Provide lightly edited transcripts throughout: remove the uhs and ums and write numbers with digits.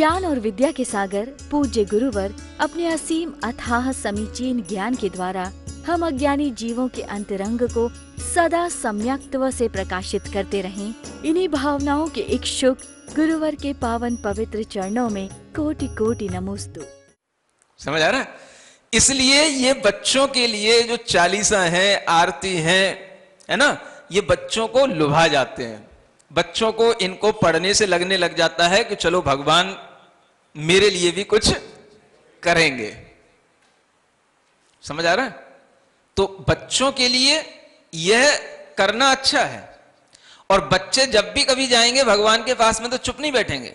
ज्ञान और विद्या के सागर पूज्य गुरुवर अपने असीम अथाह समीचीन ज्ञान के द्वारा हम अज्ञानी जीवों के अंतरंग को सदा सम्यक्त्व से प्रकाशित करते रहें। इन्हीं भावनाओं के इच्छुक गुरुवर के पावन पवित्र चरणों में कोटि कोटि नमोस्तु। समझ आ रहा है? इसलिए ये बच्चों के लिए जो चालीसा है, आरती है ना, ये बच्चों को लुभा जाते हैं। बच्चों को इनको पढ़ने से लगने लग जाता है कि चलो भगवान मेरे लिए भी कुछ करेंगे। समझ आ रहा है? तो बच्चों के लिए यह करना अच्छा है। और बच्चे जब भी कभी जाएंगे भगवान के पास में तो चुप नहीं बैठेंगे।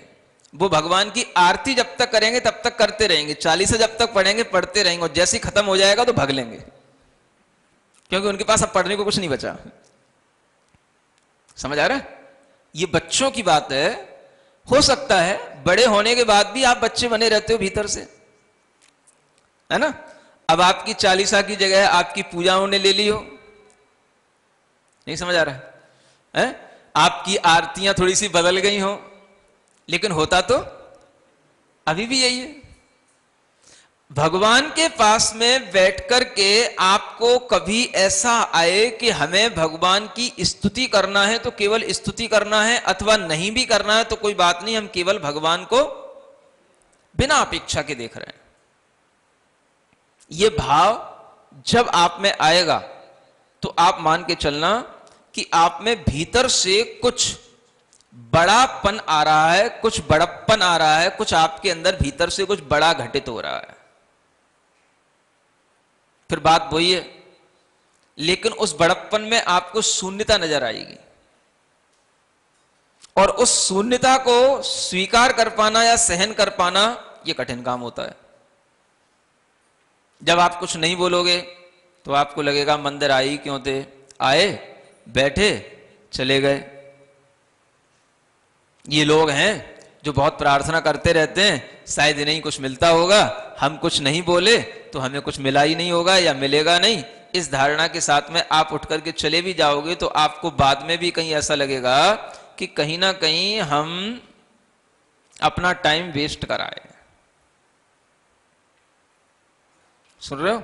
वो भगवान की आरती जब तक करेंगे तब तक करते रहेंगे, चालीसा जब तक पढ़ेंगे पढ़ते रहेंगे, और जैसे ही खत्म हो जाएगा तो भाग लेंगे, क्योंकि उनके पास अब पढ़ने को कुछ नहीं बचा। समझ आ रहा है? ये बच्चों की बात है। हो सकता है बड़े होने के बाद भी आप बच्चे बने रहते हो भीतर से, है ना। अब आपकी चालीसा की जगह आपकी पूजाओं ने ले ली हो, नहीं समझ आ रहा है? आपकी आरतियां थोड़ी सी बदल गई हो, लेकिन होता तो अभी भी यही है। भगवान के पास में बैठ कर के आपको कभी ऐसा आए कि हमें भगवान की स्तुति करना है तो केवल स्तुति करना है, अथवा नहीं भी करना है तो कोई बात नहीं, हम केवल भगवान को बिना अपेक्षा के देख रहे हैं। यह भाव जब आप में आएगा तो आप मान के चलना कि आप में भीतर से कुछ बड़ापन आ रहा है, कुछ बड़प्पन आ रहा है, कुछ आपके अंदर भीतर से कुछ बड़ा घटित हो रहा है। फिर बात वही है, लेकिन उस बड़प्पन में आपको शून्यता नजर आएगी, और उस शून्यता को स्वीकार कर पाना या सहन कर पाना यह कठिन काम होता है। जब आप कुछ नहीं बोलोगे तो आपको लगेगा मंदिर आए क्यों थे, आए बैठे चले गए। ये लोग हैं जो बहुत प्रार्थना करते रहते हैं, शायद इन्हें कुछ मिलता होगा, हम कुछ नहीं बोले तो हमें कुछ मिला ही नहीं होगा या मिलेगा नहीं। इस धारणा के साथ में आप उठ करके चले भी जाओगे तो आपको बाद में भी कहीं ऐसा लगेगा कि कहीं ना कहीं हम अपना टाइम वेस्ट कराए। सुन रहे हो?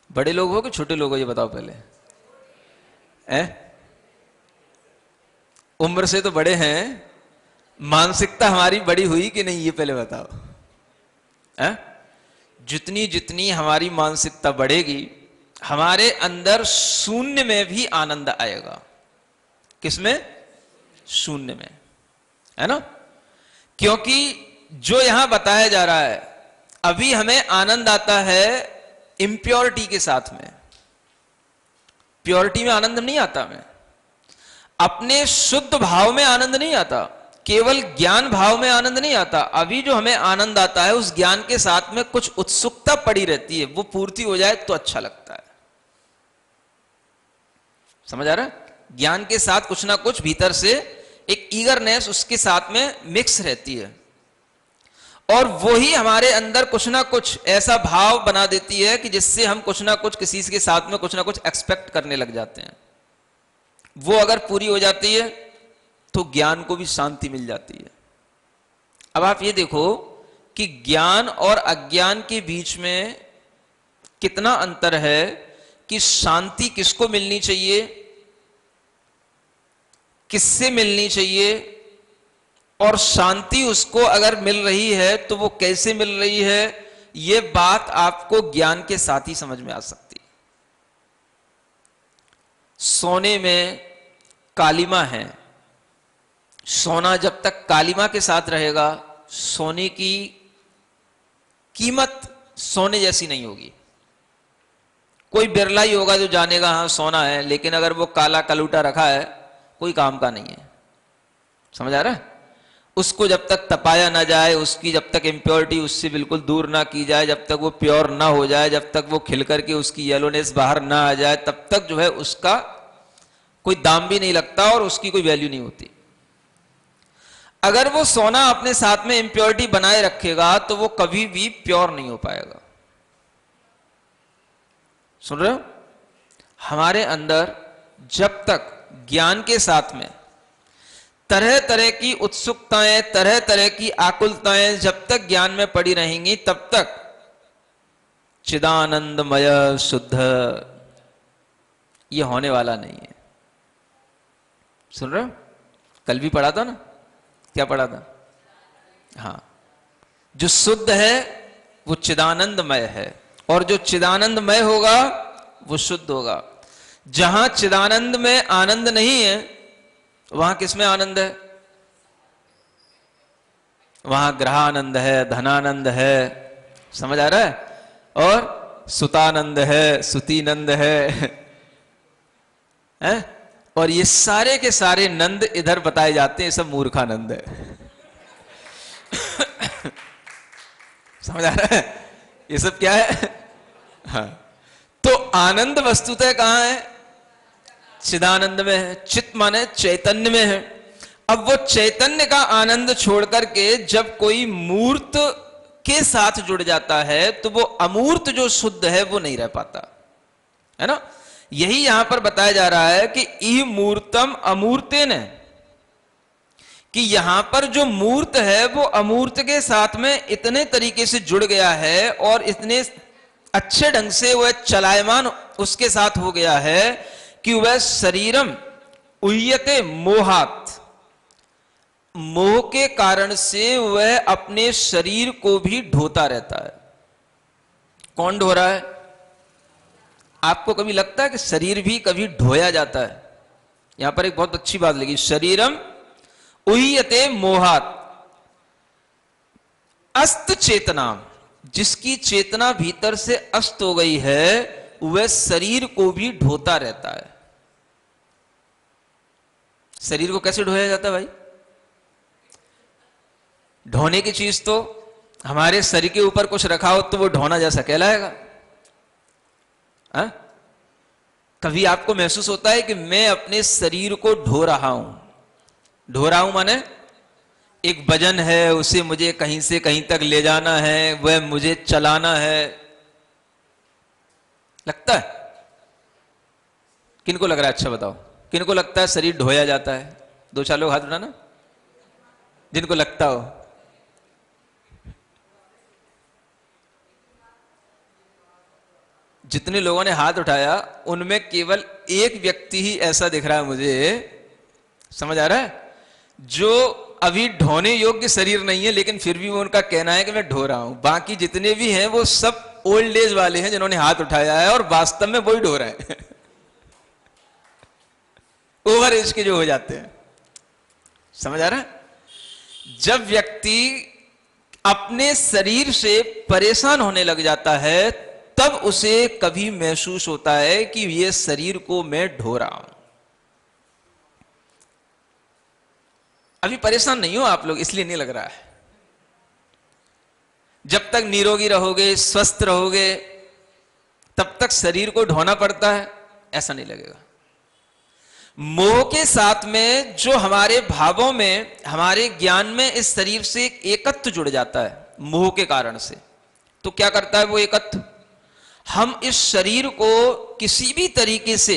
बड़े लोग हो कि छोटे लोग हो, ये बताओ पहले। उम्र से तो बड़े हैं, मानसिकता हमारी बड़ी हुई कि नहीं, ये पहले बताओ। जितनी जितनी हमारी मानसिकता बढ़ेगी, हमारे अंदर शून्य में भी आनंद आएगा। किसमें? शून्य में, है ना। क्योंकि जो यहां बताया जा रहा है, अभी हमें आनंद आता है इम्प्योरिटी के साथ में। प्योरिटी में आनंद नहीं आता हमें, अपने शुद्ध भाव में आनंद नहीं आता, केवल ज्ञान भाव में आनंद नहीं आता। अभी जो हमें आनंद आता है उस ज्ञान के साथ में कुछ उत्सुकता पड़ी रहती है, वो पूर्ति हो जाए तो अच्छा लगता है। समझ आ रहा है? ज्ञान के साथ कुछ ना कुछ भीतर से एक ईगरनेस उसके साथ में मिक्स रहती है, और वही हमारे अंदर कुछ ना कुछ ऐसा भाव बना देती है कि जिससे हम कुछ ना कुछ किसी के साथ में कुछ ना कुछ एक्सपेक्ट करने लग जाते हैं। वो अगर पूरी हो जाती है तो ज्ञान को भी शांति मिल जाती है। अब आप ये देखो कि ज्ञान और अज्ञान के बीच में कितना अंतर है, कि शांति किसको मिलनी चाहिए, किससे मिलनी चाहिए, और शांति उसको अगर मिल रही है तो वो कैसे मिल रही है। ये बात आपको ज्ञान के साथ ही समझ में आ सकती है। सोने में कालिमा है, सोना जब तक कालिमा के साथ रहेगा, सोने की कीमत सोने जैसी नहीं होगी। कोई बिरला ही होगा जो जानेगा हाँ सोना है, लेकिन अगर वो काला कलूटा रखा है कोई काम का नहीं है। समझ आ रहा है? उसको जब तक तपाया ना जाए, उसकी जब तक इम्प्योरिटी उससे बिल्कुल दूर ना की जाए, जब तक वो प्योर ना हो जाए, जब तक वो खिल करके उसकी येलोनेस बाहर ना आ जाए, तब तक जो है उसका कोई दाम भी नहीं लगता और उसकी कोई वैल्यू नहीं होती। अगर वो सोना अपने साथ में इंप्योरिटी बनाए रखेगा तो वो कभी भी प्योर नहीं हो पाएगा। सुन रहे हो? हमारे अंदर जब तक ज्ञान के साथ में तरह तरह की उत्सुकताएं, तरह तरह की आकुलताएं जब तक ज्ञान में पड़ी रहेंगी तब तक चिदानंदमय शुद्ध ये होने वाला नहीं है। सुन रहे हो? कल भी पढ़ा था ना, क्या पढ़ा था? हाँ, जो शुद्ध है वो चिदानंदमय है, और जो चिदानंदमय होगा वो शुद्ध होगा। जहां चिदानंद में आनंद नहीं है वहां किसमें आनंद है? वहां ग्रहानंद है, धनानंद है, समझ आ रहा है? और सुतानंद है, सुतीनंद है, और ये सारे के सारे नंद इधर बताए जाते हैं, सब मूर्खानंद है। समझ आ रहा है? ये सब क्या है? हाँ, तो आनंद वस्तुतः कहां है? चिदानंद में है। चित माने चैतन्य में है। अब वो चैतन्य का आनंद छोड़ करके जब कोई मूर्त के साथ जुड़ जाता है तो वो अमूर्त जो शुद्ध है वो नहीं रह पाता, है ना? यही यहां पर बताया जा रहा है कि ई मूर्तम अमूर्तेन, कि यहां पर जो मूर्त है वो अमूर्त के साथ में इतने तरीके से जुड़ गया है और इतने अच्छे ढंग से वह चलायमान उसके साथ हो गया है कि वह शरीरम उह्यते मोहात, मोह के कारण से वह अपने शरीर को भी ढोता रहता है। कौन ढो रहा है? आपको कभी लगता है कि शरीर भी कभी ढोया जाता है? यहां पर एक बहुत अच्छी बात लगी, शरीरम उह्यते मोहात अस्त चेतना, जिसकी चेतना भीतर से अस्त हो गई है वह शरीर को भी ढोता रहता है। शरीर को कैसे ढोया जाता है भाई? ढोने की चीज तो हमारे शरीर के ऊपर कुछ रखा हो तो वो ढोना जैसा कहलाएगा। कभी आपको महसूस होता है कि मैं अपने शरीर को ढो रहा हूं? ढो रहा हूं माने एक वजन है, उसे मुझे कहीं से कहीं तक ले जाना है, वह मुझे चलाना है। लगता है? किनको लग रहा है? अच्छा बताओ, किनको लगता है शरीर ढोया जाता है? दो चार लोग हाथ उठाना जिनको लगता हो। जितने लोगों ने हाथ उठाया उनमें केवल एक व्यक्ति ही ऐसा दिख रहा है मुझे, समझ आ रहा है, जो अभी ढोने योग्य शरीर नहीं है लेकिन फिर भी वो उनका कहना है कि मैं ढो रहा हूं। बाकी जितने भी हैं वो सब ओल्ड एज वाले हैं जिन्होंने हाथ उठाया है और वास्तव में वही ढो रहे हैं। ओवर एज के जो हो जाते हैं, समझ आ रहा है? जब व्यक्ति अपने शरीर से परेशान होने लग जाता है तब उसे कभी महसूस होता है कि ये शरीर को मैं ढो रहा हूं। अभी परेशान नहीं हो आप लोग, इसलिए नहीं लग रहा है। जब तक निरोगी रहोगे, स्वस्थ रहोगे, तब तक शरीर को ढोना पड़ता है, ऐसा नहीं लगेगा। मोह के साथ में जो हमारे भावों में, हमारे ज्ञान में इस शरीर से एक एकत्व जुड़ जाता है मोह के कारण से, तो क्या करता है वो एकत्व? हम इस शरीर को किसी भी तरीके से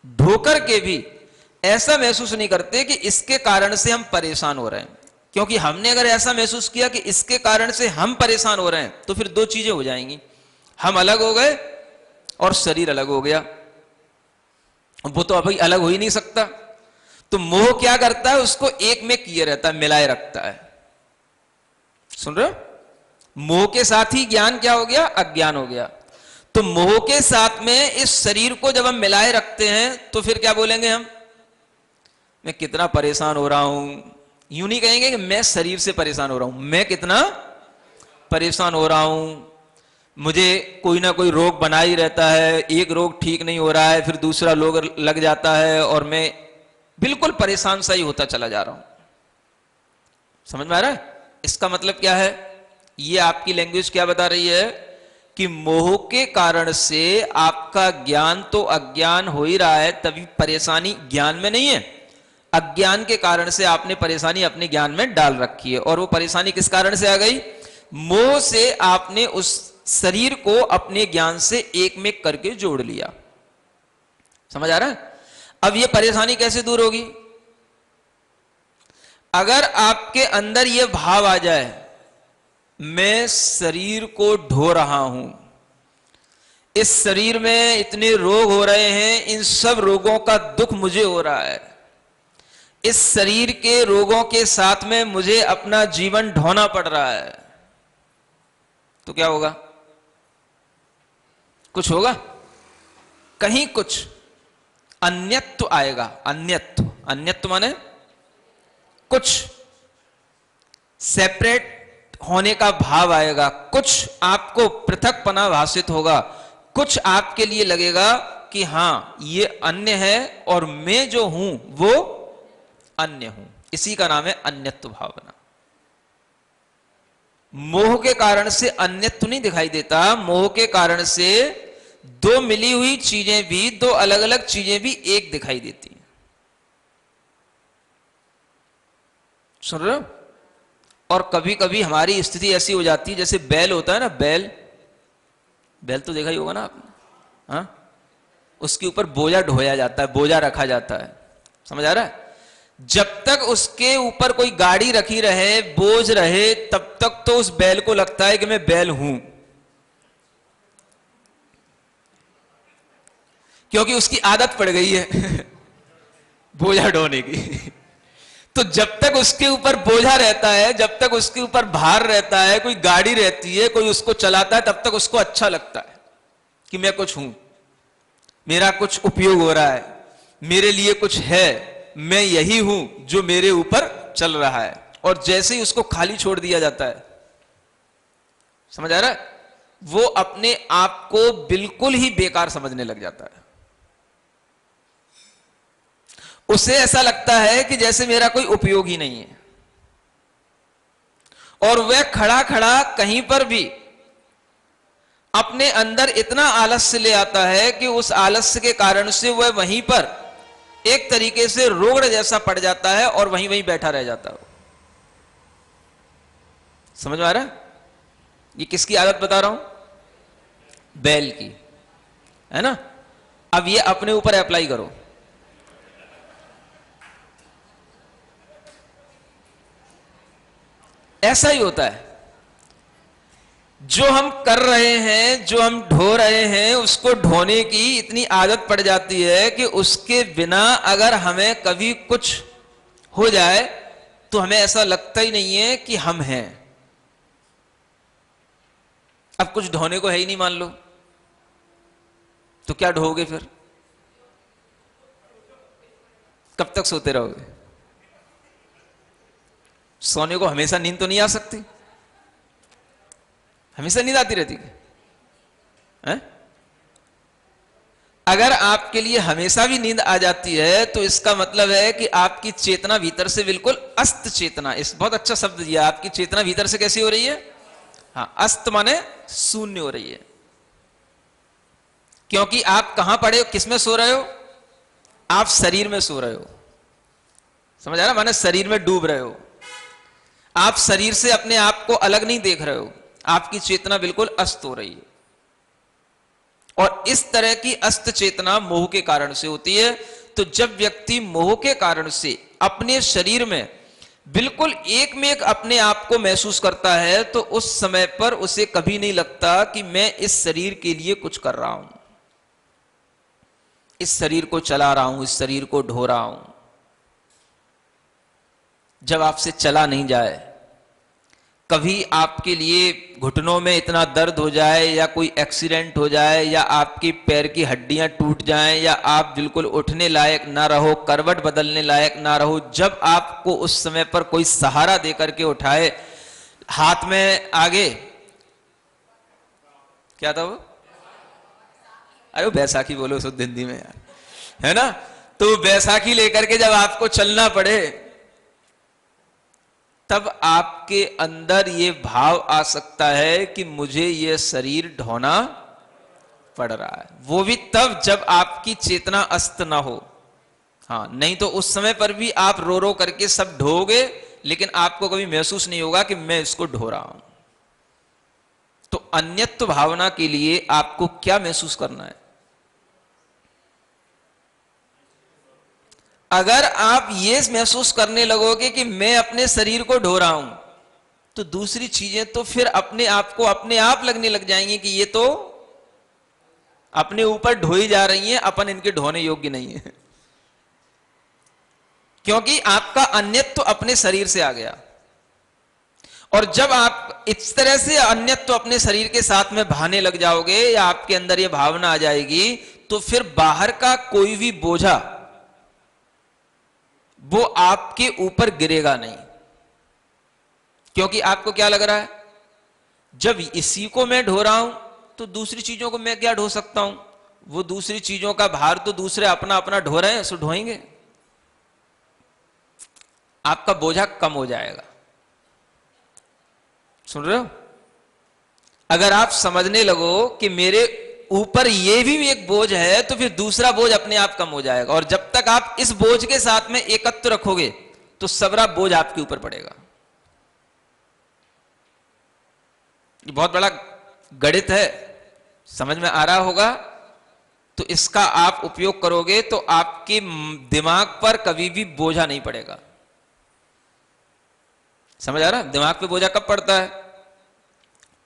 ढोकर के भी ऐसा महसूस नहीं करते कि इसके कारण से हम परेशान हो रहे हैं। क्योंकि हमने अगर ऐसा महसूस किया कि इसके कारण से हम परेशान हो रहे हैं तो फिर दो चीजें हो जाएंगी, हम अलग हो गए और शरीर अलग हो गया। वो तो अभी अलग हो ही नहीं सकता। तो मोह क्या करता है? उसको एक में किए रहता है, मिलाए रखता है। सुन रहे हो? मोह के साथ ही ज्ञान क्या हो गया? अज्ञान हो गया। तो मोह के साथ में इस शरीर को जब हम मिलाए रखते हैं तो फिर क्या बोलेंगे हम? मैं कितना परेशान हो रहा हूं। यूं नहीं कहेंगे कि मैं शरीर से परेशान हो रहा हूं, मैं कितना परेशान हो रहा हूं, मुझे कोई ना कोई रोग बना ही रहता है, एक रोग ठीक नहीं हो रहा है फिर दूसरा रोग लग जाता है और मैं बिल्कुल परेशान सा ही होता चला जा रहा हूं। समझ में आ रहा है? इसका मतलब क्या है? ये आपकी लैंग्वेज क्या बता रही है कि मोह के कारण से आपका ज्ञान तो अज्ञान हो ही रहा है, तभी परेशानी ज्ञान में नहीं है, अज्ञान के कारण से आपने परेशानी अपने ज्ञान में डाल रखी है। और वो परेशानी किस कारण से आ गई? मोह से आपने उस शरीर को अपने ज्ञान से एक में करके जोड़ लिया। समझ आ रहा है? अब ये परेशानी कैसे दूर होगी? अगर आपके अंदर यह भाव आ जाए, मैं शरीर को ढो रहा हूं, इस शरीर में इतने रोग हो रहे हैं, इन सब रोगों का दुख मुझे हो रहा है, इस शरीर के रोगों के साथ में मुझे अपना जीवन ढोना पड़ रहा है, तो क्या होगा? कुछ होगा? कहीं कुछ अन्यत्व आएगा। अन्यत्व, अन्यत्व माने कुछ सेपरेट होने का भाव आएगा, कुछ आपको पृथकपना भाषित होगा, कुछ आपके लिए लगेगा कि हां ये अन्य है और मैं जो हूं वो अन्य हूं। इसी का नाम है अन्यत्व भावना। मोह के कारण से अन्यत्व नहीं दिखाई देता, मोह के कारण से दो मिली हुई चीजें भी, दो अलग अलग चीजें भी एक दिखाई देती हैं। सुन रहे हो? और कभी कभी हमारी स्थिति ऐसी हो जाती है, जैसे बैल होता है ना, बैल, बैल तो देखा ही होगा ना आपने, हाँ? उसके ऊपर बोझा ढोया जाता है, बोझा रखा जाता है, समझ आ रहा है? जब तक उसके ऊपर कोई गाड़ी रखी रहे, बोझ रहे, तब तक तो उस बैल को लगता है कि मैं बैल हूं, क्योंकि उसकी आदत पड़ गई है बोझा ढोने की। तो जब तक उसके ऊपर बोझा रहता है, जब तक उसके ऊपर भार रहता है, कोई गाड़ी रहती है, कोई उसको चलाता है, तब तक उसको अच्छा लगता है कि मैं कुछ हूं, मेरा कुछ उपयोग हो रहा है, मेरे लिए कुछ है, मैं यही हूं जो मेरे ऊपर चल रहा है। और जैसे ही उसको खाली छोड़ दिया जाता है, समझ आ रहा है, वो अपने आप को बिल्कुल ही बेकार समझने लग जाता है। उसे ऐसा लगता है कि जैसे मेरा कोई उपयोग ही नहीं है, और वह खड़ा खड़ा कहीं पर भी अपने अंदर इतना आलस्य ले आता है कि उस आलस्य के कारण से वह वहीं पर एक तरीके से रोगड़ जैसा पड़ जाता है और वहीं वहीं बैठा रह जाता है। समझ में आ रहा है? ये किसकी आदत बता रहा हूं? बैल की, है ना? अब ये अपने ऊपर अप्लाई करो। ऐसा ही होता है, जो हम कर रहे हैं, जो हम ढो रहे हैं, उसको ढोने की इतनी आदत पड़ जाती है कि उसके बिना अगर हमें कभी कुछ हो जाए तो हमें ऐसा लगता ही नहीं है कि हम हैं। अब कुछ ढोने को है ही नहीं, मान लो, तो क्या ढोगे फिर? कब तक सोते रहोगे? सोने को हमेशा नींद तो नहीं आ सकती, हमेशा नींद आती रहती है? अगर आपके लिए हमेशा भी नींद आ जाती है तो इसका मतलब है कि आपकी चेतना भीतर से बिल्कुल अस्त चेतना, इस बहुत अच्छा शब्द दिया, आपकी चेतना भीतर से कैसी हो रही है? हाँ, अस्त माने शून्य हो रही है। क्योंकि आप कहां पड़े हो, किसमें सो रहे हो? आप शरीर में सो रहे हो, समझ आ रहा? माने शरीर में डूब रहे हो, आप शरीर से अपने आप को अलग नहीं देख रहे हो, आपकी चेतना बिल्कुल अस्त हो रही है। और इस तरह की अस्त चेतना मोह के कारण से होती है। तो जब व्यक्ति मोह के कारण से अपने शरीर में बिल्कुल एक में एक अपने आप को महसूस करता है, तो उस समय पर उसे कभी नहीं लगता कि मैं इस शरीर के लिए कुछ कर रहा हूं, इस शरीर को चला रहा हूं, इस शरीर को ढो रहा हूं। जब आपसे चला नहीं जाए, कभी आपके लिए घुटनों में इतना दर्द हो जाए, या कोई एक्सीडेंट हो जाए, या आपकी पैर की हड्डियां टूट जाएं, या आप बिल्कुल उठने लायक ना रहो, करवट बदलने लायक ना रहो, जब आपको उस समय पर कोई सहारा देकर के उठाए, हाथ में आगे क्या था वो? अरे बैसाखी बोलो शुद्ध हिंदी में यार, है ना? तो बैसाखी लेकर के जब आपको चलना पड़े, तब आपके अंदर ये भाव आ सकता है कि मुझे ये शरीर ढोना पड़ रहा है। वो भी तब जब आपकी चेतना अस्त ना हो। हाँ, नहीं तो उस समय पर भी आप रो रो करके सब ढोगे, लेकिन आपको कभी महसूस नहीं होगा कि मैं इसको ढो रहा हूं। तो अन्यत्व भावना के लिए आपको क्या महसूस करना है? अगर आप ये महसूस करने लगोगे कि मैं अपने शरीर को ढो रहा हूं, तो दूसरी चीजें तो फिर अपने आप को अपने आप लगने लग जाएंगी कि ये तो अपने ऊपर ढोई जा रही हैं, अपन इनके ढोने योग्य नहीं है। क्योंकि आपका अन्यत्व अपने शरीर से आ गया। और जब आप इस तरह से अन्यत्व अपने शरीर के साथ में भाने लग जाओगे, या आपके अंदर ये भावना आ जाएगी, तो फिर बाहर का कोई भी बोझा वो आपके ऊपर गिरेगा नहीं। क्योंकि आपको क्या लग रहा है, जब इसी को मैं ढो रहा हूं तो दूसरी चीजों को मैं क्या ढो सकता हूं? वो दूसरी चीजों का भार तो दूसरे अपना अपना ढो रहे हैं, सो ढोएंगे। आपका बोझा कम हो जाएगा। सुन रहे हो? अगर आप समझने लगो कि मेरे ऊपर ये भी एक बोझ है, तो फिर दूसरा बोझ अपने आप कम हो जाएगा। और जब तक आप इस बोझ के साथ में एकत्व रखोगे, तो सबरा बोझ आपके ऊपर पड़ेगा। ये बहुत बड़ा गणित है, समझ में आ रहा होगा। तो इसका आप उपयोग करोगे तो आपके दिमाग पर कभी भी बोझा नहीं पड़ेगा। समझ आ रहा? दिमाग पे बोझा कब पड़ता है?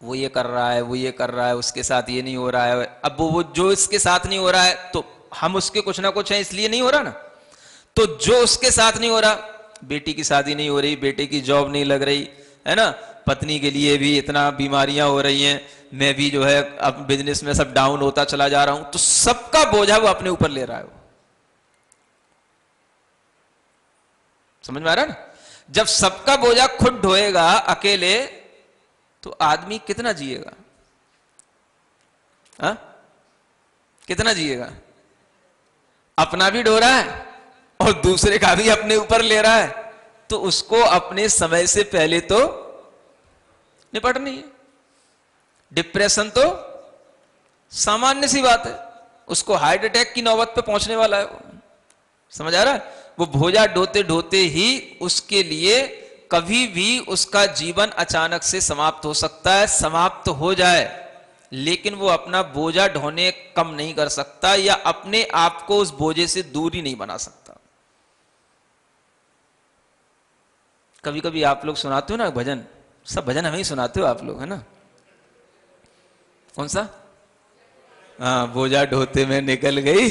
वो ये कर रहा है, वो ये कर रहा है, उसके साथ ये नहीं हो रहा है। अब वो जो इसके साथ नहीं हो रहा है, तो हम उसके कुछ ना कुछ है इसलिए नहीं हो रहा ना। तो जो उसके साथ नहीं हो रहा, बेटी की शादी नहीं हो रही, बेटे की जॉब नहीं लग रही है ना, पत्नी के लिए भी इतना बीमारियां हो रही हैं, मैं भी जो है अब बिजनेस में सब डाउन होता चला जा रहा हूं, तो सबका बोझा वो अपने ऊपर ले रहा है। समझ में आ रहा है ना? जब सबका बोझा खुद ढोएगा अकेले, तो आदमी कितना जिएगा? हा? कितना जिएगा? अपना भी ढो रहा है और दूसरे का भी अपने ऊपर ले रहा है, तो उसको अपने समय से पहले तो निपटनी है। डिप्रेशन तो सामान्य सी बात है, उसको हार्ट अटैक की नौबत पे पहुंचने वाला है वो। समझ आ रहा है? वो बोझा ढोते ढोते ही उसके लिए कभी भी उसका जीवन अचानक से समाप्त हो सकता है। समाप्त हो जाए, लेकिन वो अपना बोझा ढोने कम नहीं कर सकता, या अपने आप को उस बोझे से दूरी नहीं बना सकता। कभी कभी आप लोग सुनाते हो ना भजन, सब भजन हमें ही सुनाते हो आप लोग, है ना? कौन सा? हाँ, बोझा ढोते में निकल गई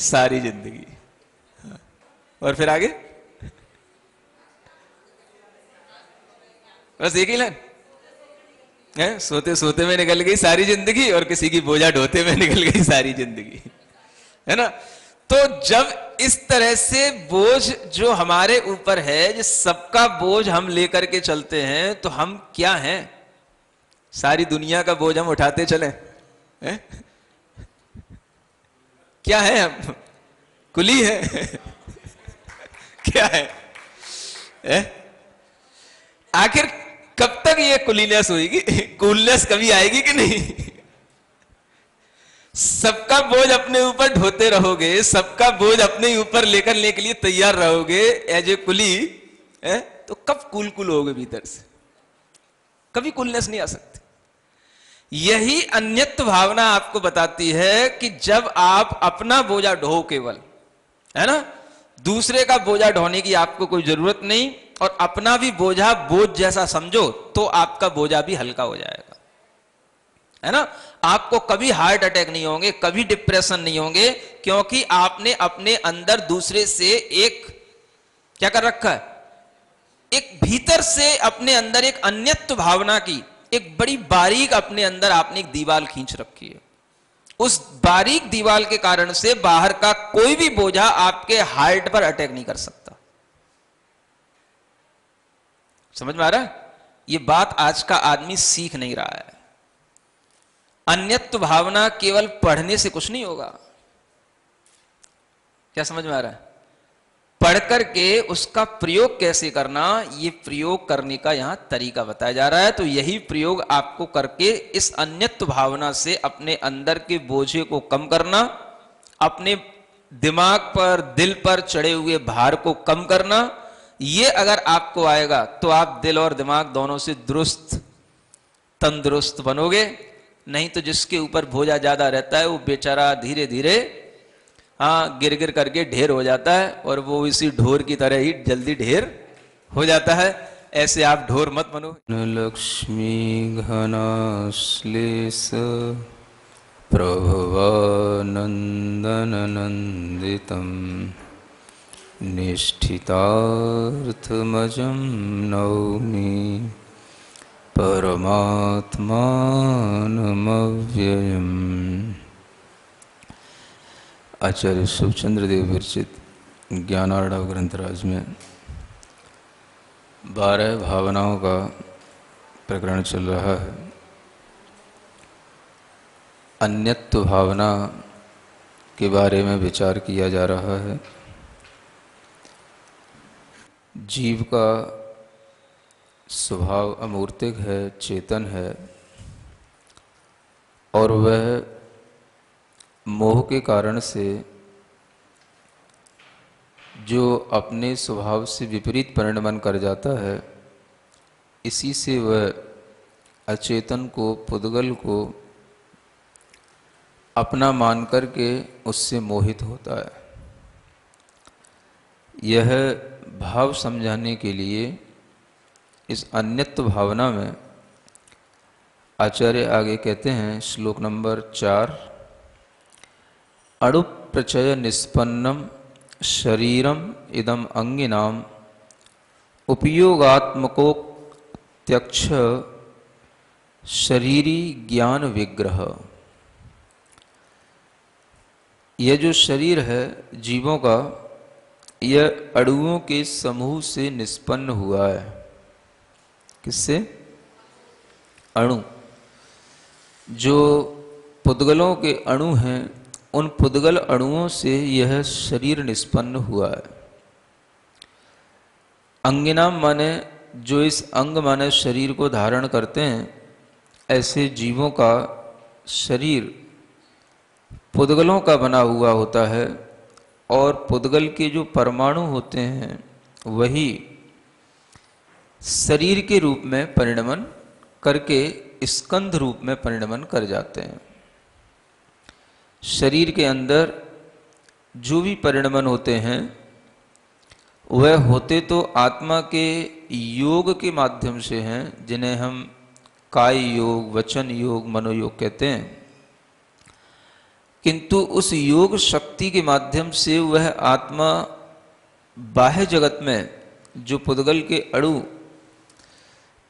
सारी जिंदगी। और फिर आगे बस एक ही लाइन है, सोते सोते में निकल गई सारी जिंदगी, और किसी की बोझा ढोते में निकल गई सारी जिंदगी, है ना? तो जब इस तरह से बोझ जो हमारे ऊपर है, जो सबका बोझ हम लेकर के चलते हैं, तो हम क्या हैं? सारी दुनिया का बोझ हम उठाते चले हैं? क्या है हम? कुली है? क्या है? आखिर कब तक ये कुलीनेस होगी? कूलनेस कभी आएगी कि नहीं? सबका बोझ अपने ऊपर ढोते रहोगे, सबका बोझ अपने ऊपर लेकर लेने के लिए तैयार रहोगे एज ए कुली, तो कब कूल होगे भीतर से? कभी कूलनेस नहीं आ सकती। यही अन्यत्व भावना आपको बताती है कि जब आप अपना बोझा ढो केवल, है ना, दूसरे का बोझा ढोने की आपको कोई जरूरत नहीं, और अपना भी बोझा बोझ जैसा समझो, तो आपका बोझा भी हल्का हो जाएगा, है ना? आपको कभी हार्ट अटैक नहीं होंगे, कभी डिप्रेशन नहीं होंगे, क्योंकि आपने अपने अंदर दूसरे से एक क्या कर रखा है? एक भीतर से अपने अंदर एक अन्यत्व भावना की एक बड़ी बारीक अपने अंदर आपने एक दीवार खींच रखी है। उस बारीक दीवार के कारण से बाहर का कोई भी बोझा आपके हार्ट पर अटैक नहीं कर सकता। समझ में आ रहा है? ये बात आज का आदमी सीख नहीं रहा है। अन्यत्व भावना केवल पढ़ने से कुछ नहीं होगा। क्या समझ में आ रहा है? पढ़ करके उसका प्रयोग कैसे करना, ये प्रयोग करने का यहां तरीका बताया जा रहा है। तो यही प्रयोग आपको करके इस अन्यत्व भावना से अपने अंदर के बोझे को कम करना, अपने दिमाग पर, दिल पर चढ़े हुए भार को कम करना, ये अगर आपको आएगा तो आप दिल और दिमाग दोनों से दुरुस्त, तंदुरुस्त बनोगे। नहीं तो जिसके ऊपर बोझा ज्यादा रहता है वो बेचारा धीरे धीरे हाँ, गिर गिर करके ढेर हो जाता है और वो इसी ढोर की तरह ही जल्दी ढेर हो जाता है। ऐसे आप ढोर मत बनो। लक्ष्मी घनाश्लेष प्रभवानन्दननन्दितं निष्ठितार्थमजं नौमि परमात्मानमव्ययम्। आचार्य सुखचंद्र देव विरचित ज्ञानार्णव ग्रंथराज में 12 भावनाओं का प्रकरण चल रहा है। अन्यत्व भावना के बारे में विचार किया जा रहा है। जीव का स्वभाव अमूर्तिक है, चेतन है, और वह मोह के कारण से जो अपने स्वभाव से विपरीत परिणमन कर जाता है, इसी से वह अचेतन को, पुद्गल को अपना मान करके उससे मोहित होता है। यह भाव समझाने के लिए इस अन्यत्व भावना में आचार्य आगे कहते हैं, श्लोक नंबर 4, अणुप्रचय निष्पन्नम शरीरम इदम अंगिनाम उपयोगात्मको त्यक्ष शरीरी ज्ञान विग्रह। यह जो शरीर है जीवों का, यह अणुओं के समूह से निष्पन्न हुआ है। किससे? अणु। जो पुद्गलों के अणु हैं, उन पुद्गल अणुओं से यह शरीर निष्पन्न हुआ है। अंगिनाम माने जो इस अंग माने शरीर को धारण करते हैं, ऐसे जीवों का शरीर पुद्गलों का बना हुआ होता है, और पुद्गल के जो परमाणु होते हैं वही शरीर के रूप में परिणमन करके स्कंध रूप में परिणमन कर जाते हैं। शरीर के अंदर जो भी परिणमन होते हैं वह होते तो आत्मा के योग के माध्यम से हैं, जिन्हें हम काय योग, वचन योग, मनोयोग कहते हैं। किंतु उस योग शक्ति के माध्यम से वह आत्मा बाह्य जगत में जो पुद्गल के अणु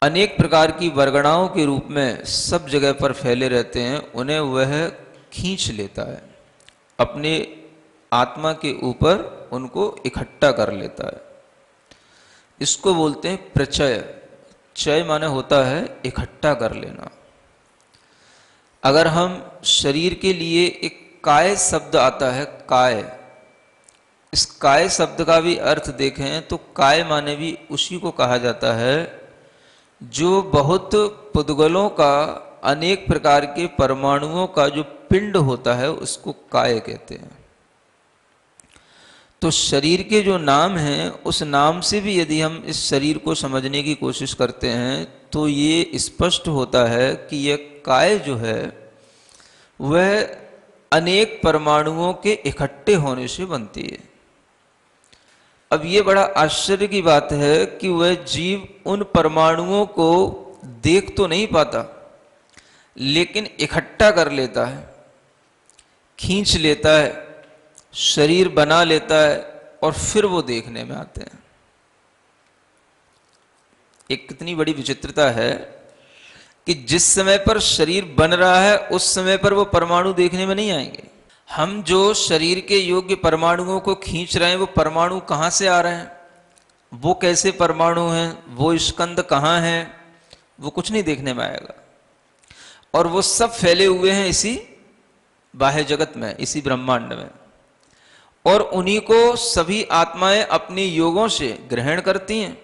अनेक प्रकार की वर्गणाओं के रूप में सब जगह पर फैले रहते हैं, उन्हें वह खींच लेता है, अपने आत्मा के ऊपर उनको इकट्ठा कर लेता है। इसको बोलते हैं प्रचय। चय माने होता है इकट्ठा कर लेना। अगर हम शरीर के लिए एक काय शब्द आता है, काय, इस काय शब्द का भी अर्थ देखें तो काय माने भी उसी को कहा जाता है जो बहुत पुद्गलों का, अनेक प्रकार के परमाणुओं का जो पिंड होता है उसको काय कहते हैं। तो शरीर के जो नाम हैं, उस नाम से भी यदि हम इस शरीर को समझने की कोशिश करते हैं तो ये स्पष्ट होता है कि यह काय जो है वह अनेक परमाणुओं के इकट्ठे होने से बनती है। अब ये बड़ा आश्चर्य की बात है कि वह जीव उन परमाणुओं को देख तो नहीं पाता, लेकिन इकट्ठा कर लेता है, खींच लेता है, शरीर बना लेता है, और फिर वो देखने में आते हैं। एक कितनी बड़ी विचित्रता है कि जिस समय पर शरीर बन रहा है उस समय पर वो परमाणु देखने में नहीं आएंगे। हम जो शरीर के योग्य परमाणुओं को खींच रहे हैं, वो परमाणु कहाँ से आ रहे हैं, वो कैसे परमाणु हैं, वो स्कंद कहाँ हैं, वो कुछ नहीं देखने में आएगा। और वो सब फैले हुए हैं इसी बाह्य जगत में, इसी ब्रह्मांड में, और उन्हीं को सभी आत्माएं अपने योगों से ग्रहण करती हैं।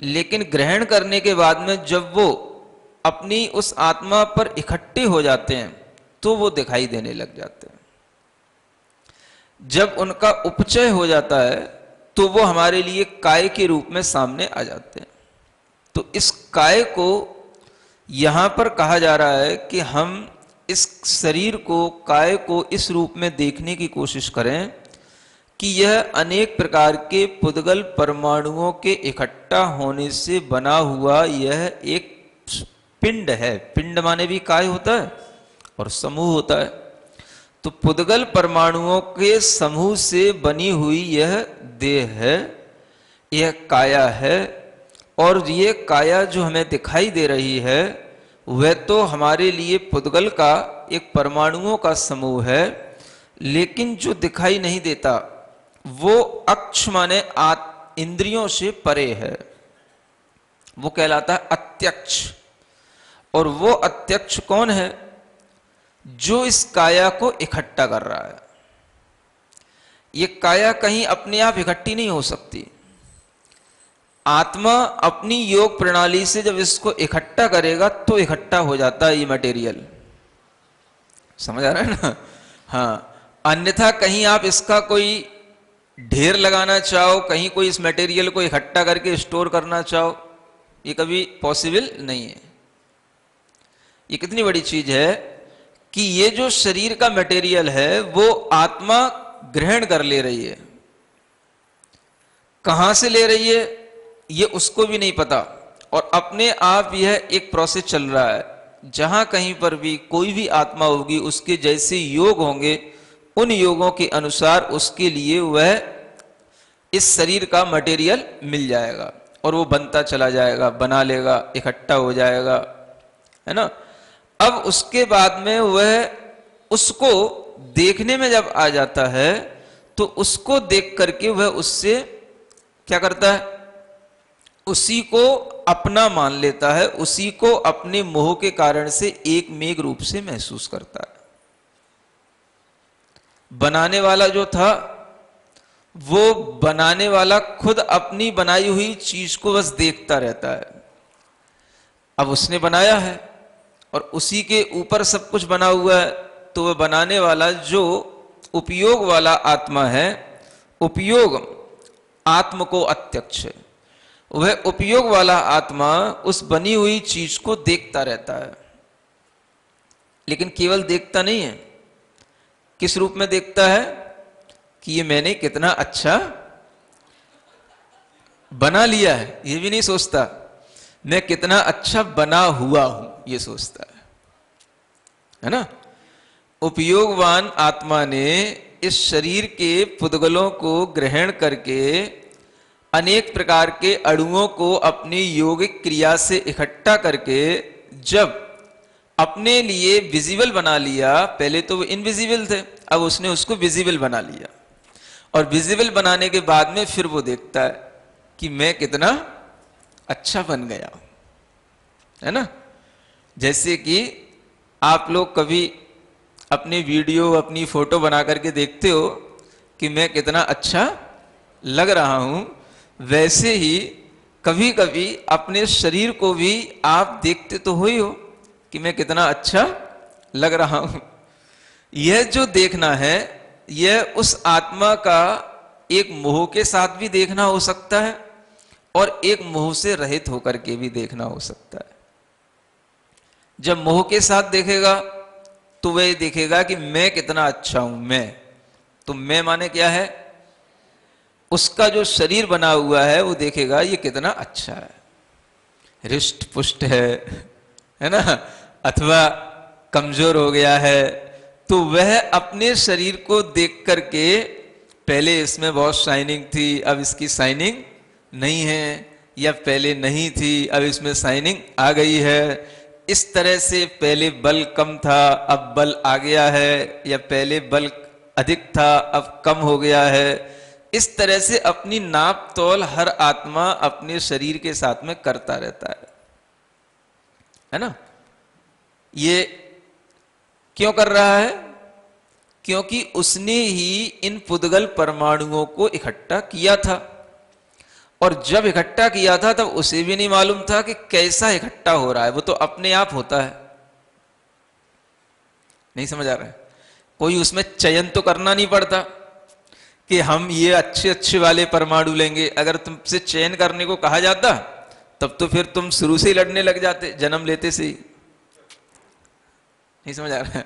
लेकिन ग्रहण करने के बाद में जब वो अपनी उस आत्मा पर इकट्ठे हो जाते हैं तो वो दिखाई देने लग जाते हैं। जब उनका उपचय हो जाता है तो वो हमारे लिए काय के रूप में सामने आ जाते हैं। तो इस काय को यहां पर कहा जा रहा है कि हम इस शरीर को, काय को इस रूप में देखने की कोशिश करें कि यह अनेक प्रकार के पुद्गल परमाणुओं के इकट्ठा होने से बना हुआ यह एक पिंड है। पिंड माने भी काय होता है और समूह होता है। तो पुद्गल परमाणुओं के समूह से बनी हुई यह देह है, यह काया है। और ये काया जो हमें दिखाई दे रही है वह तो हमारे लिए पुद्गल का एक परमाणुओं का समूह है, लेकिन जो दिखाई नहीं देता वो अक्ष माने इंद्रियों से परे है, वो कहलाता है अत्यक्ष। और वो अत्यक्ष कौन है? जो इस काया को इकट्ठा कर रहा है। ये काया कहीं अपने आप इकट्ठी नहीं हो सकती। आत्मा अपनी योग प्रणाली से जब इसको इकट्ठा करेगा तो इकट्ठा हो जाता है ये मटेरियल। समझ आ रहा है ना? हाँ, अन्यथा कहीं आप इसका कोई ढेर लगाना चाहो, कहीं कोई इस मटेरियल को इकट्ठा करके स्टोर करना चाहो, ये कभी पॉसिबल नहीं है। ये कितनी बड़ी चीज है कि ये जो शरीर का मटेरियल है वो आत्मा ग्रहण कर ले रही है। कहां से ले रही है ये उसको भी नहीं पता, और अपने आप यह एक प्रोसेस चल रहा है। जहां कहीं पर भी कोई भी आत्मा होगी उसके जैसे योग होंगे, उन योगों के अनुसार उसके लिए वह इस शरीर का मटेरियल मिल जाएगा और वो बनता चला जाएगा, बना लेगा, इकट्ठा हो जाएगा, है ना। अब उसके बाद में वह उसको देखने में जब आ जाता है तो उसको देख करके वह उससे क्या करता है? उसी को अपना मान लेता है, उसी को अपने मोह के कारण से एक मेघ रूप से महसूस करता है। बनाने वाला जो था वो बनाने वाला खुद अपनी बनाई हुई चीज को बस देखता रहता है। अब उसने बनाया है और उसी के ऊपर सब कुछ बना हुआ है, तो वह बनाने वाला जो उपयोग वाला आत्मा है, उपयोग आत्म को अत्यक्ष है, वह उपयोग वाला आत्मा उस बनी हुई चीज को देखता रहता है। लेकिन केवल देखता नहीं है, किस रूप में देखता है कि ये मैंने कितना अच्छा बना लिया है, ये भी नहीं सोचता मैं कितना अच्छा बना हुआ हूं, ये सोचता है ना। उपयोगवान आत्मा ने इस शरीर के पुद्गलों को ग्रहण करके अनेक प्रकार के अणुओं को अपनी योगिक क्रिया से इकट्ठा करके जब अपने लिए विजिबल बना लिया, पहले तो वो इनविजिबल थे, अब उसने उसको विजिबल बना लिया, और विजिबल बनाने के बाद में फिर वो देखता है कि मैं कितना अच्छा बन गया, है ना। जैसे कि आप लोग कभी अपनी वीडियो, अपनी फोटो बना करके देखते हो कि मैं कितना अच्छा लग रहा हूं, वैसे ही कभी कभी अपने शरीर को भी आप देखते तो हो ही हो कि मैं कितना अच्छा लग रहा हूं। यह जो देखना है यह उस आत्मा का एक मोह के साथ भी देखना हो सकता है और एक मोह से रहित होकर के भी देखना हो सकता है। जब मोह के साथ देखेगा तो वह देखेगा कि मैं कितना अच्छा हूं, तो मैं माने क्या है? उसका जो शरीर बना हुआ है वो देखेगा ये कितना अच्छा है, हृष्ट पुष्ट है ना, अथवा कमजोर हो गया है, तो वह अपने शरीर को देख करके पहले इसमें बहुत शाइनिंग थी, अब इसकी शाइनिंग नहीं है, या पहले नहीं थी अब इसमें शाइनिंग आ गई है। इस तरह से पहले बल कम था अब बल आ गया है, या पहले बल अधिक था अब कम हो गया है। इस तरह से अपनी नाप तोल हर आत्मा अपने शरीर के साथ में करता रहता है ना। ये क्यों कर रहा है? क्योंकि उसने ही इन पुद्गल परमाणुओं को इकट्ठा किया था, और जब इकट्ठा किया था तब उसे भी नहीं मालूम था कि कैसा इकट्ठा हो रहा है, वो तो अपने आप होता है। नहीं समझ आ रहा है? कोई उसमें चयन तो करना नहीं पड़ता कि हम ये अच्छे अच्छे वाले परमाणु लेंगे। अगर तुमसे चयन करने को कहा जाता तब तो फिर तुम शुरू से ही लड़ने लग जाते, जन्म लेते से ही, नहीं समझ आ रहा है?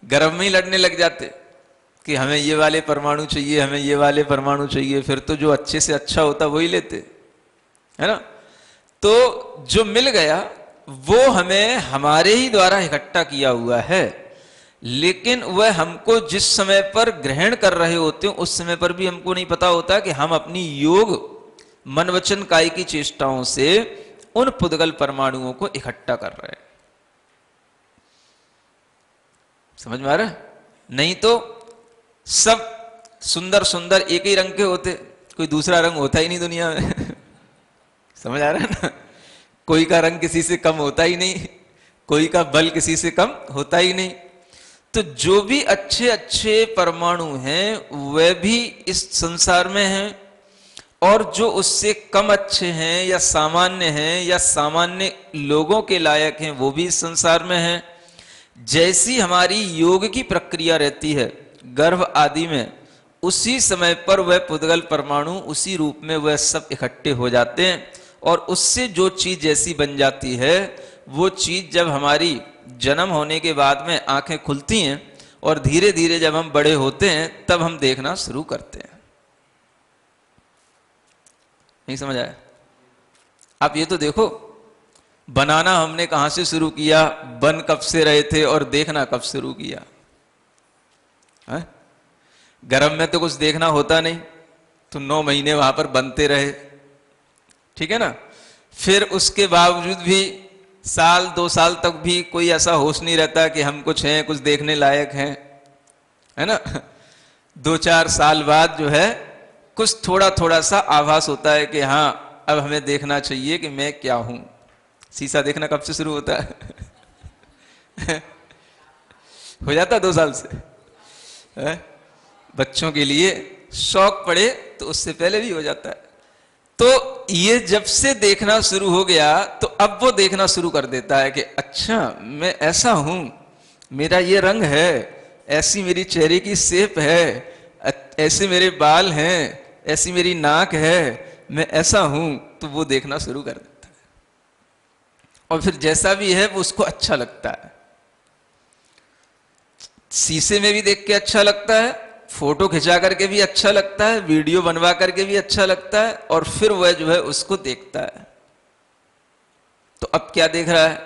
गर्भ में ही लड़ने लग जाते कि हमें ये वाले परमाणु चाहिए, हमें ये वाले परमाणु चाहिए, फिर तो जो अच्छे से अच्छा होता वही लेते, है ना। तो जो मिल गया वो हमें हमारे ही द्वारा इकट्ठा किया हुआ है, लेकिन वह हमको जिस समय पर ग्रहण कर रहे होते हैं उस समय पर भी हमको नहीं पता होता कि हम अपनी योग मन वचन काय की चेष्टाओं से उन पुद्गल परमाणुओं को इकट्ठा कर रहे हैं। समझ में आ रहा है? नहीं तो सब सुंदर सुंदर एक ही रंग के होते, कोई दूसरा रंग होता ही नहीं दुनिया में। समझ आ रहा है ना? कोई का रंग किसी से कम होता ही नहीं, कोई का बल किसी से कम होता ही नहीं। तो जो भी अच्छे अच्छे परमाणु हैं वह भी इस संसार में हैं, और जो उससे कम अच्छे हैं या सामान्य हैं या सामान्य लोगों के लायक हैं वो भी इस संसार में हैं। जैसी हमारी योग की प्रक्रिया रहती है गर्भ आदि में, उसी समय पर वह पुद्गल परमाणु उसी रूप में वह सब इकट्ठे हो जाते हैं, और उससे जो चीज जैसी बन जाती है वो चीज जब हमारी जन्म होने के बाद में आंखें खुलती हैं और धीरे धीरे जब हम बड़े होते हैं तब हम देखना शुरू करते हैं। नहीं समझ आया? आप ये तो देखो, बनाना हमने कहां से शुरू किया, बन कब से रहे थे और देखना कब शुरू किया? गर्भ में तो कुछ देखना होता नहीं, तो 9 महीने वहां पर बनते रहे, ठीक है ना। फिर उसके बावजूद भी साल 2 साल तक भी कोई ऐसा होश नहीं रहता कि हम कुछ हैं, कुछ देखने लायक हैं, है ना। 2-4 साल बाद जो है कुछ थोड़ा थोड़ा सा आभास होता है कि हाँ अब हमें देखना चाहिए कि मैं क्या हूं। शीशा देखना कब से शुरू होता है? हो जाता 2 साल से है? बच्चों के लिए शौक पड़े तो उससे पहले भी हो जाता है। तो ये जब से देखना शुरू हो गया तो अब वो देखना शुरू कर देता है कि अच्छा मैं ऐसा हूं, मेरा ये रंग है, ऐसी मेरी चेहरे की शेप है, ऐसे मेरे बाल हैं, ऐसी मेरी नाक है, मैं ऐसा हूं। तो वो देखना शुरू कर देता है, और फिर जैसा भी है वो उसको अच्छा लगता है। शीशे में भी देख के अच्छा लगता है, फोटो खिंचा करके भी अच्छा लगता है, वीडियो बनवा करके भी अच्छा लगता है, और फिर वह जो है उसको देखता है। तो अब क्या देख रहा है?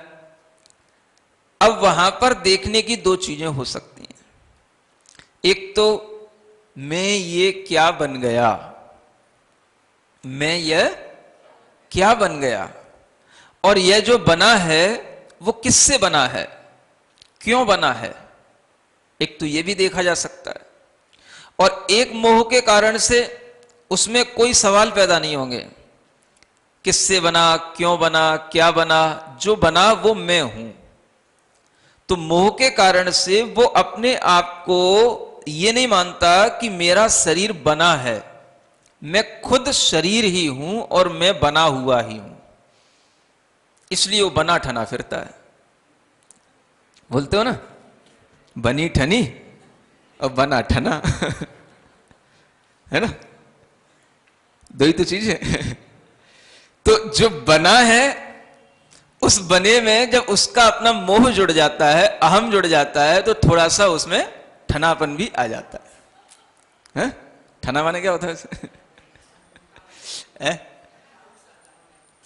अब वहां पर देखने की 2 चीजें हो सकती हैं। एक तो मैं ये क्या बन गया, मैं यह क्या बन गया, और यह जो बना है वो किससे बना है, क्यों बना है। एक तो ये भी देखा जा सकता है, और एक मोह के कारण से उसमें कोई सवाल पैदा नहीं होंगे, किससे बना, क्यों बना, क्या बना। जो बना वो मैं हूं। तो मोह के कारण से वो अपने आप को ये नहीं मानता कि मेरा शरीर बना है, मैं खुद शरीर ही हूं और मैं बना हुआ ही हूं, इसलिए वो बना ठना फिरता है। बोलते हो ना, बनी ठनी और बना ठना। है ना, 2 ही तो चीज है। तो जो बना है उस बने में जब उसका अपना मोह जुड़ जाता है, अहम जुड़ जाता है, तो थोड़ा सा उसमें ठनापन भी आ जाता है। ठना माने क्या होता है?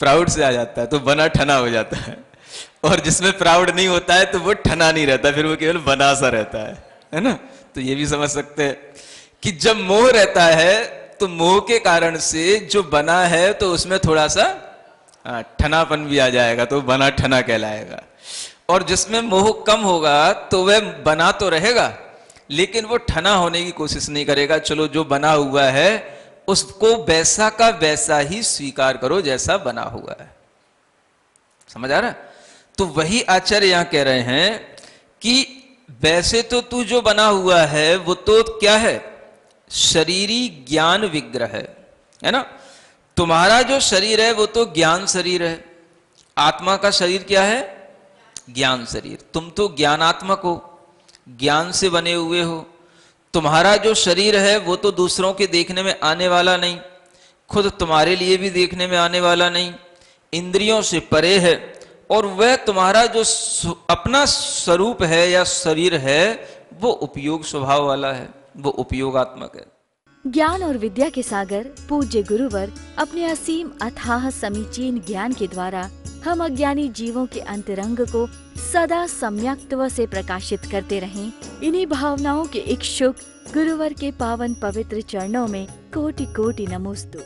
प्राउड से आ जाता है, तो बना ठना हो जाता है। और जिसमें प्राउड नहीं होता है तो वो ठना नहीं रहता, फिर वो केवल बना सा रहता है ना। तो ये भी समझ सकते हैं कि जब मोह रहता है तो मोह के कारण से जो बना है तो उसमें थोड़ा सा ठनापन भी आ जाएगा, तो बना ठना कहलाएगा। और जिसमें मोह कम होगा तो वह बना तो रहेगा, लेकिन वो ठना होने की कोशिश नहीं करेगा। चलो जो बना हुआ है उसको वैसा का वैसा ही स्वीकार करो जैसा बना हुआ है। समझ आ रहा है? तो वही आचार्य यहां कह रहे हैं कि वैसे तो तू जो बना हुआ है वो तो क्या है, शरीरी ज्ञान विग्रह है ना। तुम्हारा जो शरीर है वो तो ज्ञान शरीर है, आत्मा का शरीर क्या है, ज्ञान शरीर। तुम तो ज्ञानात्मक हो, ज्ञान से बने हुए हो। तुम्हारा जो शरीर है वो तो दूसरों के देखने में आने वाला नहीं, खुद तुम्हारे लिए भी देखने में आने वाला नहीं, इंद्रियों से परे है, और वह तुम्हारा जो अपना स्वरूप है या शरीर है वो उपयोग स्वभाव वाला है, वो उपयोगात्मक है। ज्ञान और विद्या के सागर पूज्य गुरुवर अपने असीम अथाह समीचीन ज्ञान के द्वारा हम अज्ञानी जीवों के अंतरंग को सदा सम्यक्त्व से प्रकाशित करते रहें। इन्हीं भावनाओं के इच्छुक गुरुवर के पावन पवित्र चरणों में कोटि कोटि नमोस्तु।